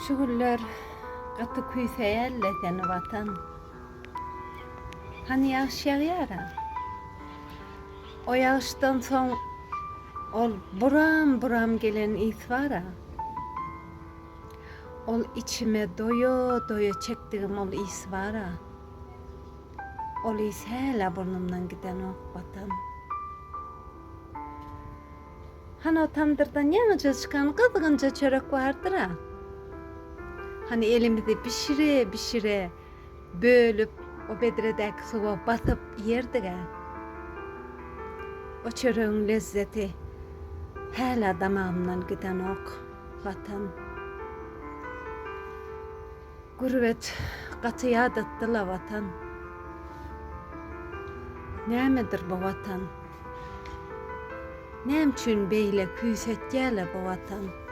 Şu güller katı küyseyelle seni vatan. Hani yağış yağıyor ha? O yağıştan son ol buram buram gelen is var ha. Ol içime doya doya çektiğim ol is var ha. Ol is hala burnumdan giden ok vatan. Hani o tandırdan yanıca çıkan kızgınca çörek vardır ha. Hani elimizi pişire bölüp o bedredeki suya basıp yerdik ha. O çöreğin lezzeti hala damağımdan giden ok vatan. Gurbet katıya dattıla vatan. Nämedir bu vatan? Näme beyle küysetýärler bu vatan?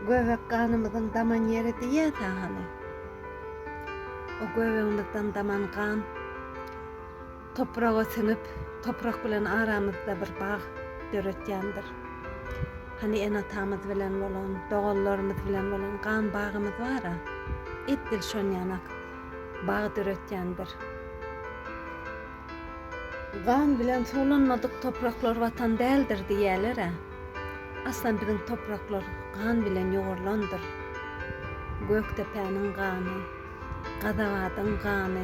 Göbek kanımızın daman yeri diýär hani. O göbeğimizden daman kan toprağa sınıp toprak bilen aramızda bir bağ döretýändir. Hani en atamız bilen bolan, dogallarımız bilen bolan kan bağımız var ha. Etdil şon ýanak bağ döretýändir. Kan bilen sulanmadık topraklar vatan däldir diýerler ha. Aslan bizim topraklar kan bilen yoğurlandır. Göktepe'nin kanı, Gazavadın kanı.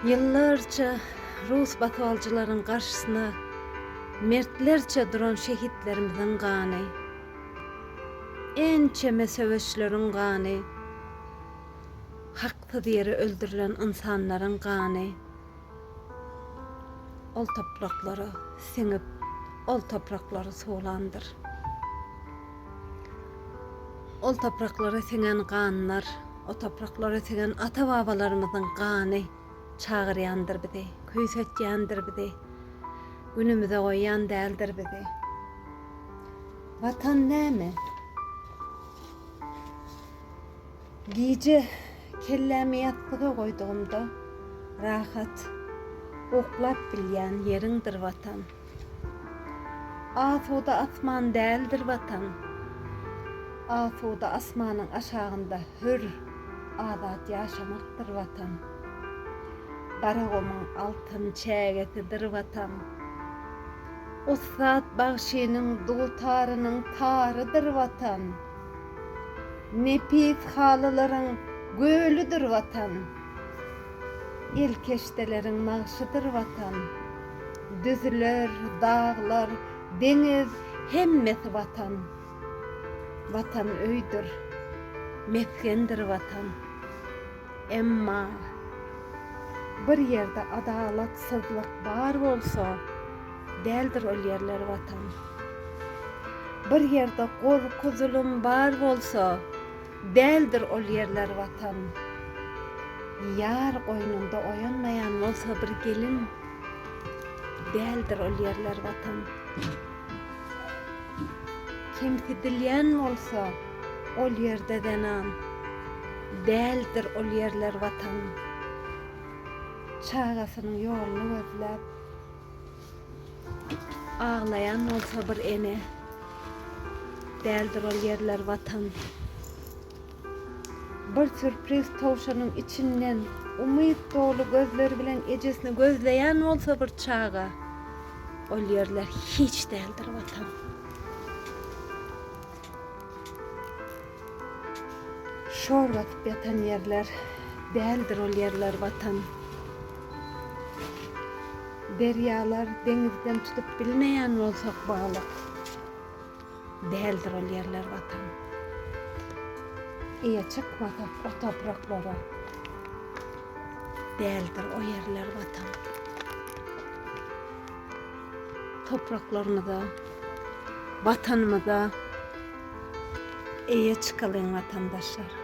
Yıllarca Rus batalcıların karşısına mertlerce duran şehitlerimizin kanı. Ençeme söveşlerin kanı. Haksız yere öldürülen insanların kanı. Ol toprakları singip, ol toprakları sulandır. Ol toprakları singen kanlar, o toprakları singen ata babalarımızın kanı çağıryandır bizi, küysetýändir bizi, günümüze koyan däldir bizi. Vatan näme? Gece kellemi yattığı koyduğumda rahat, oklap bilýän yeriňdir vatan. Asuda asman däldir vatan. Asuda asmanyň aşagynda hür, azat ýaşamakdyr vatan. Garagomyň altyn çägesidir vatan. Ussat bagşynyň dultarynyň tarydyr vatan. Nepis halylaryň gölüdür vatan. Elkeşdeleriň magşydyr vatan. Düzler, dağlar, deniz hemmesi vatan. Vatan öýdür, meskendir vatan. Emma bir yerde adalatsızlyk bar bolsa, däldir ol yerler vatan. Bir yerde korku zulüm bar bolsa, däldir ol yerler vatan. Yar goýnunda oýanmayan bolsa bir gelin, däldir ol yerler vatan. Kimsidilýän bolsa, ol yerde denan, däldir ol yerler vatan. Çağasynyň ýoluny gözläp, ağlayan bolsa bir ene, däldir ol yerler vatan. Bir sürpriz towşanyň içinden umyt dolu gözleri bilen ejesini gözleýän bolsa bir çağa, ol yerler hiç däldir vatan. Şorgat yatan yerler, däldir ol yerler vatan. Deryalar denizden tutup bilmeýän bolsak balyk, däldir ol yerler vatan. Eýe çykmasak o topraklara, däldir o yerler vatan. Topraklarymyza, vatanymyza eýe çıkalyň vatandaşlar.